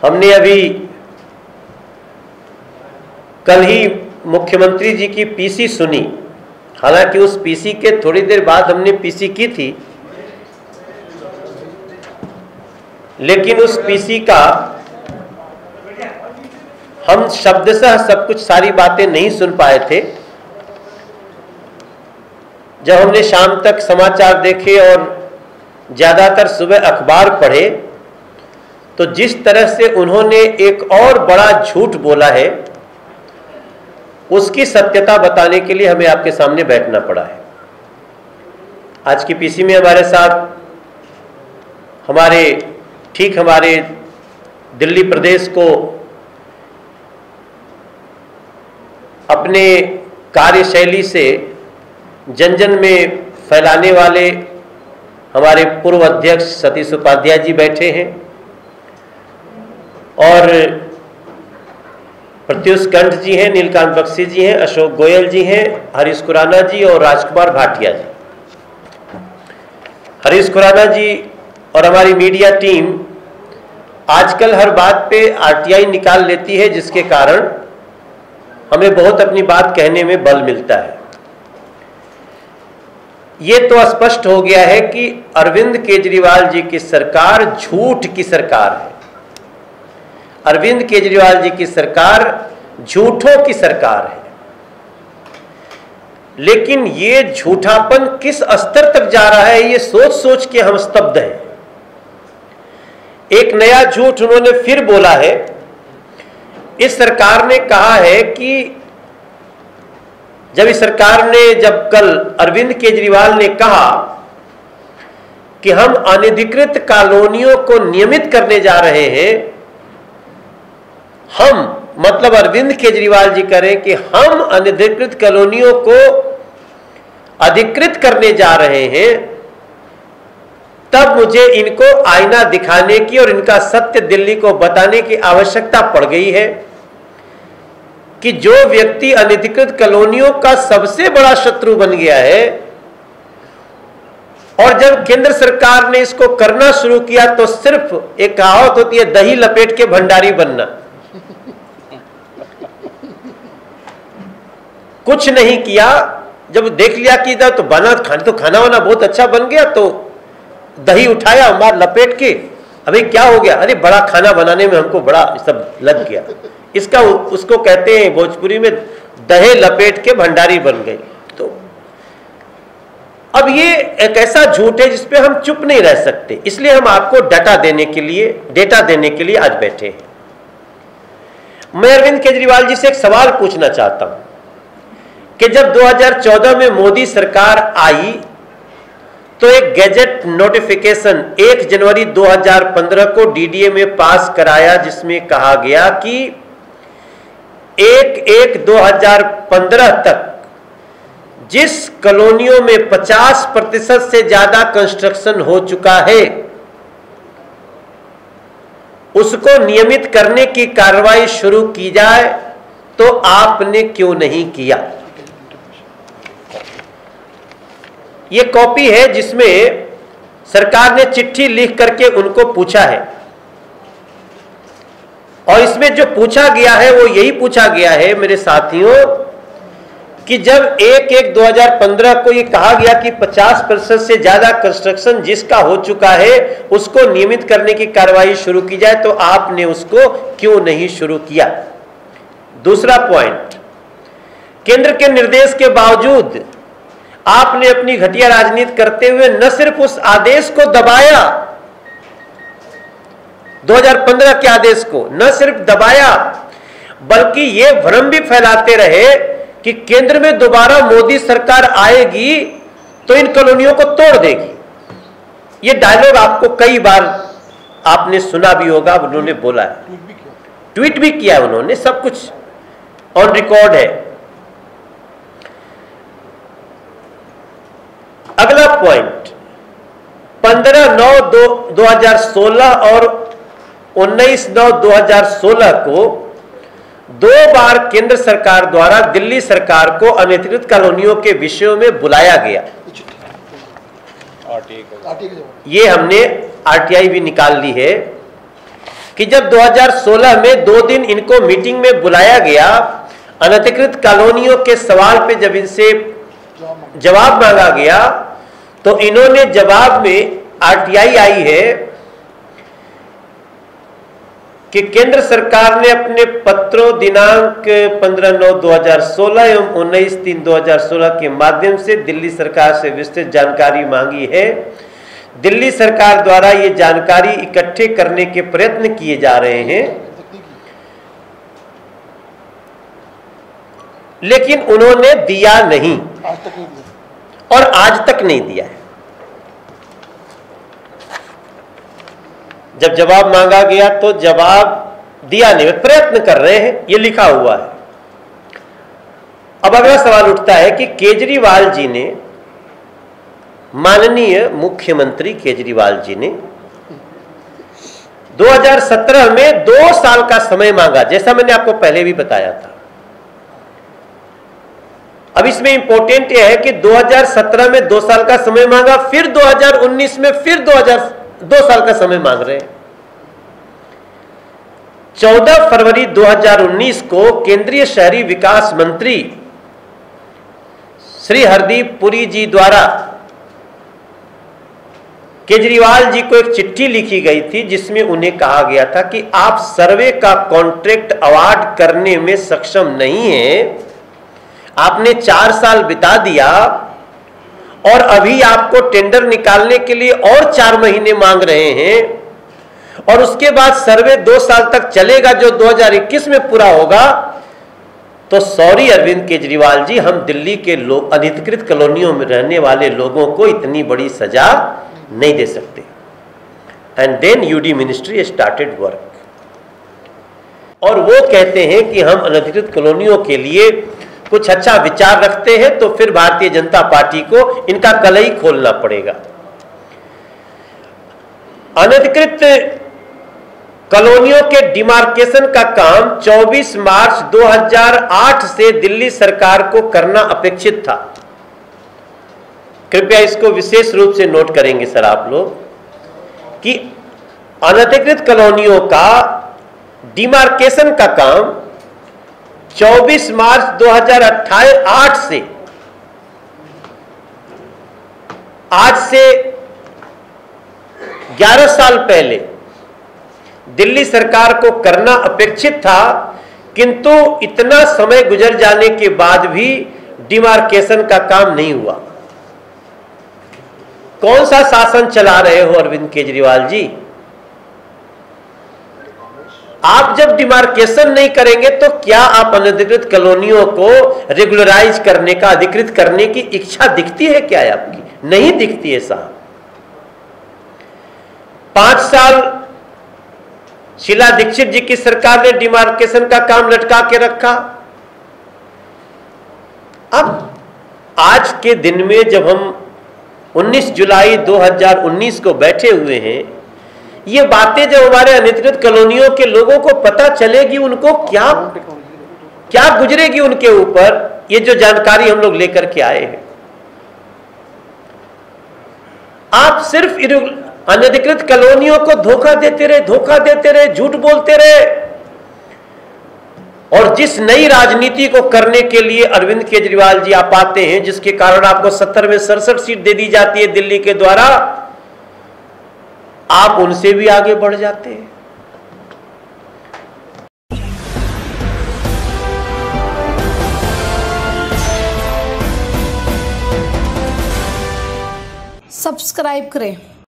हमने अभी कल ही मुख्यमंत्री जी की पीसी सुनी। हालांकि उस पीसी के थोड़ी देर बाद हमने पीसी की थी, लेकिन उस पीसी का हम शब्दशः सब कुछ सारी बातें नहीं सुन पाए थे। जब हमने शाम तक समाचार देखे और ज़्यादातर सुबह अखबार पढ़े, तो जिस तरह से उन्होंने एक और बड़ा झूठ बोला है, उसकी सत्यता बताने के लिए हमें आपके सामने बैठना पड़ा है। आज की पीसी में हमारे साथ हमारे दिल्ली प्रदेश को अपने कार्यशैली से जन जन में फैलाने वाले हमारे पूर्व अध्यक्ष सतीश उपाध्याय जी बैठे हैं, और प्रत्युष कंठ जी हैं, नीलकांत बख्शी जी हैं, अशोक गोयल जी हैं, हरीश खुराना जी और राजकुमार भाटिया जी। हरीश खुराना जी और हमारी मीडिया टीम आजकल हर बात पे आरटीआई निकाल लेती है, जिसके कारण हमें बहुत अपनी बात कहने में बल मिलता है। ये तो स्पष्ट हो गया है कि अरविंद केजरीवाल जी की सरकार झूठ की सरकार है। अरविंद केजरीवाल जी की सरकार झूठों की सरकार है। लेकिन ये झूठापन किस स्तर तक जा रहा है, ये सोच सोच के हम स्तब्ध हैं। एक नया झूठ उन्होंने फिर बोला है। इस सरकार ने कहा है कि जब कल अरविंद केजरीवाल ने कहा कि हम अनधिकृत कॉलोनियों को नियमित करने जा रहे हैं, हम मतलब अरविंद केजरीवाल जी करें कि हम अनधिकृत कॉलोनियों को अधिकृत करने जा रहे हैं, तब मुझे इनको आईना दिखाने की और इनका सत्य दिल्ली को बताने की आवश्यकता पड़ गई है कि जो व्यक्ति अनधिकृत कॉलोनियों का सबसे बड़ा शत्रु बन गया है, और जब केंद्र सरकार ने इसको करना शुरू किया तो सिर्फ एक कहावत होती है, दही लपेट के भंडारी बनना। कुछ नहीं किया। जब देख लिया कि इधर तो खाना वाना बहुत अच्छा बन गया, तो दही उठाया मार लपेट के, अभी क्या हो गया, अरे बड़ा खाना बनाने में हमको बड़ा सब लग गया। उसको कहते हैं भोजपुरी में दहे लपेट के भंडारी बन गए। तो अब ये एक ऐसा झूठ है जिसपे हम चुप नहीं रह सकते, इसलिए हम आपको डेटा देने के लिए आज बैठे हैं। मैं अरविंद केजरीवाल जी से एक सवाल पूछना चाहता हूं कि जब 2014 में मोदी सरकार आई तो एक गैजेट नोटिफिकेशन 1 जनवरी 2015 को डीडीए में पास कराया, जिसमें कहा गया कि 1/1/2015 तक जिस कॉलोनियों में 50% से ज्यादा कंस्ट्रक्शन हो चुका है, उसको नियमित करने की कार्रवाई शुरू की जाए। तो आपने क्यों नहीं किया? ये कॉपी है जिसमें सरकार ने चिट्ठी लिख करके उनको पूछा है, और इसमें जो पूछा गया है वो यही पूछा गया है मेरे साथियों कि जब 1/1/2015 को ये कहा गया कि 50% से ज्यादा कंस्ट्रक्शन जिसका हो चुका है उसको नियमित करने की कार्रवाई शुरू की जाए, तो आपने उसको क्यों नहीं शुरू किया? दूसरा पॉइंट, केंद्र के निर्देश के बावजूद आपने अपनी घटिया राजनीति करते हुए न सिर्फ उस आदेश को दबाया, 2015 के आदेश को न सिर्फ दबाया, बल्कि ये भ्रम भी फैलाते रहे कि केंद्र में दोबारा मोदी सरकार आएगी तो इन कॉलोनियों को तोड़ देगी। ये डायलॉग आपको कई बार आपने सुना भी होगा, उन्होंने बोला है, ट्वीट भी किया है उन्होंने, सब कुछ ऑन रिकॉर्ड है। अगला पॉइंट, 15/9/2016 और 19/9/2016 को 2 बार केंद्र सरकार द्वारा दिल्ली सरकार को अनधिकृत कॉलोनियों के विषयों में बुलाया गया। ये हमने आरटीआई भी निकाल ली है कि जब 2016 में 2 दिन इनको मीटिंग में बुलाया गया, अनधिकृत कॉलोनियों के सवाल पे जब इनसे जवाब मांगा गया, तो इन्होंने जवाब में आरटीआई आई है कि केंद्र सरकार ने अपने पत्रों दिनांक 15/9/2016 एवं 19/3/2016 के माध्यम से दिल्ली सरकार से विस्तृत जानकारी मांगी है। दिल्ली सरकार द्वारा ये जानकारी इकट्ठे करने के प्रयत्न किए जा रहे हैं, लेकिन उन्होंने दिया नहीं और आज तक नहीं दिया है। जब जवाब मांगा गया तो जवाब दिया नहीं, प्रयत्न कर रहे हैं, ये लिखा हुआ है। अब अगला सवाल उठता है कि केजरीवाल जी ने, माननीय मुख्यमंत्री केजरीवाल जी ने 2017 में 2 साल का समय मांगा, जैसा मैंने आपको पहले भी बताया था। अब इसमें इंपॉर्टेंट यह है कि 2017 में 2 साल का समय मांगा, फिर 2019 में फिर 2 साल का समय मांग रहे हैं। 14 फरवरी 2019 को केंद्रीय शहरी विकास मंत्री श्री हरदीप पुरी जी द्वारा केजरीवाल जी को एक चिट्ठी लिखी गई थी, जिसमें उन्हें कहा गया था कि आप सर्वे का कॉन्ट्रैक्ट अवार्ड करने में सक्षम नहीं हैं, आपने 4 साल बिता दिया और अभी आपको टेंडर निकालने के लिए और 4 महीने मांग रहे हैं, और उसके बाद सर्वे 2 साल तक चलेगा जो 2021 में पूरा होगा। तो सॉरी अरविंद केजरीवाल जी, हम दिल्ली के लोग अनधिकृत कॉलोनियों में रहने वाले लोगों को इतनी बड़ी सजा नहीं दे सकते। And then UD ministry started work, और वो कहते हैं कि हम अनधिकृत कॉलोनियों के लिए कुछ अच्छा विचार रखते हैं, तो फिर भारतीय जनता पार्टी को इनका कलई खोलना पड़ेगा। अनधिकृत कॉलोनियों के डिमार्केशन का काम 24 मार्च 2008 से दिल्ली सरकार को करना अपेक्षित था। कृपया इसको विशेष रूप से नोट करेंगे सर आप लोग, कि अनधिकृत कॉलोनियों का डिमार्केशन का काम 24 मार्च 2008 से आज से 11 साल पहले दिल्ली सरकार को करना अपेक्षित था, किंतु इतना समय गुजर जाने के बाद भी डिमार्केशन का काम नहीं हुआ। कौन सा शासन चला रहे हो अरविंद केजरीवाल जी? आप जब डिमार्केशन नहीं करेंगे तो क्या आप अनधिकृत कॉलोनियों को रेगुलराइज करने का, अधिकृत करने की इच्छा दिखती है क्या आपकी? नहीं दिखती है साहब। 5 साल शीला दीक्षित जी की सरकार ने डिमार्केशन का काम लटका के रखा। अब आज के दिन में जब हम 19 जुलाई 2019 को बैठे हुए हैं, ये बातें जब हमारे अनधिकृत कॉलोनियों के लोगों को पता चलेगी, उनको क्या गुजरेगी उनके ऊपर, ये जो जानकारी हम लोग लेकर के आए हैं। आप सिर्फ अनधिकृत कॉलोनियों को धोखा देते रहे, झूठ बोलते रहे, और जिस नई राजनीति को करने के लिए अरविंद केजरीवाल जी आप आते हैं, जिसके कारण आपको 70 में 67 सीट दे दी जाती है दिल्ली के द्वारा, आप उनसे भी आगे बढ़ जाते हैं। सब्सक्राइब करें।